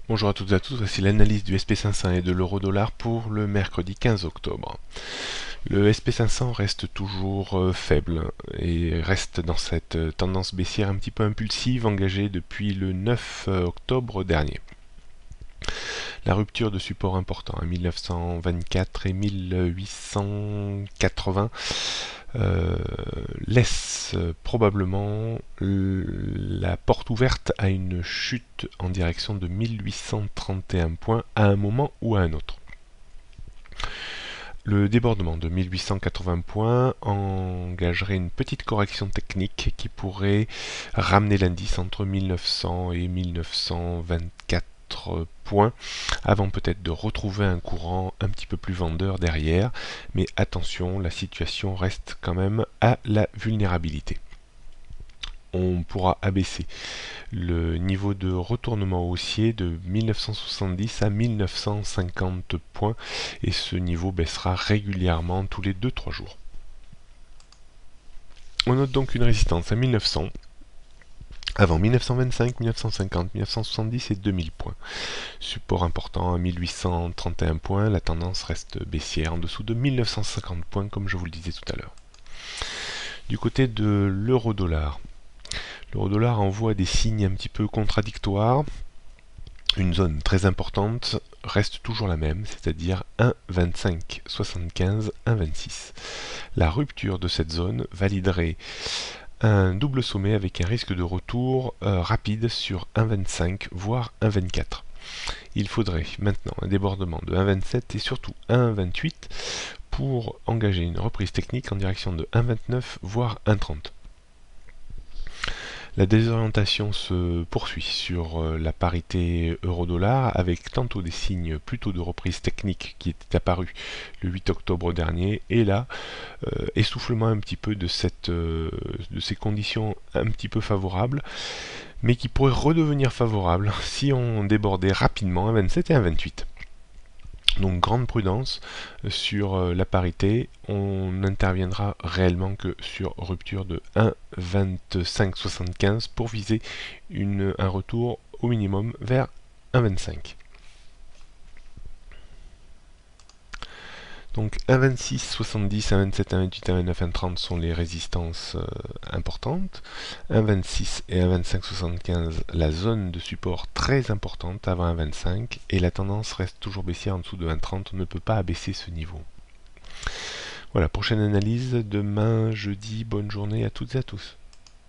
Bonjour à toutes et à tous, voici l'analyse du SP500 et de l'euro-dollar pour le mercredi 15 octobre. Le SP500 reste toujours faible et reste dans cette tendance baissière un petit peu impulsive engagée depuis le 9 octobre dernier. La rupture de support important à 1924 et 1880 laisse probablement la porte ouverte à une chute en direction de 1831 points à un moment ou à un autre. Le débordement de 1880 points engagerait une petite correction technique qui pourrait ramener l'indice entre 1900 et 1924 points avant peut-être de retrouver un courant un petit peu plus vendeur derrière, mais attention, la situation reste quand même à la vulnérabilité. On pourra abaisser le niveau de retournement haussier de 1970 à 1950 points et ce niveau baissera régulièrement tous les 2-3 jours. On note donc une résistance à 1900 avant 1925, 1950, 1970 et 2000 points. Support important à 1831 points, la tendance reste baissière en dessous de 1950 points comme je vous le disais tout à l'heure. Du côté de l'euro-dollar, l'euro-dollar envoie des signes un petit peu contradictoires. Une zone très importante reste toujours la même, c'est-à-dire 1,2575, 1,26. La rupture de cette zone validerait un double sommet avec un risque de retour rapide sur 1,25 voire 1,24. Il faudrait maintenant un débordement de 1,27 et surtout 1,28 pour engager une reprise technique en direction de 1,29 voire 1,30. La désorientation se poursuit sur la parité euro-dollar avec tantôt des signes plutôt de reprise technique qui étaient apparus le 8 octobre dernier et là, essoufflement un petit peu de ces conditions un petit peu favorables mais qui pourraient redevenir favorables si on débordait rapidement un 27 et un 28. Donc grande prudence sur la parité, on n'interviendra réellement que sur rupture de 1,2575 pour viser un retour au minimum vers 1,25. Donc 1,26, 70, 1,27, 1,28, 1,29, 1,30 sont les résistances importantes. 1,26 et 1,25, 75, la zone de support très importante avant 1,25 et la tendance reste toujours baissière en dessous de 1,30. On ne peut pas abaisser ce niveau. Voilà, prochaine analyse demain jeudi. Bonne journée à toutes et à tous.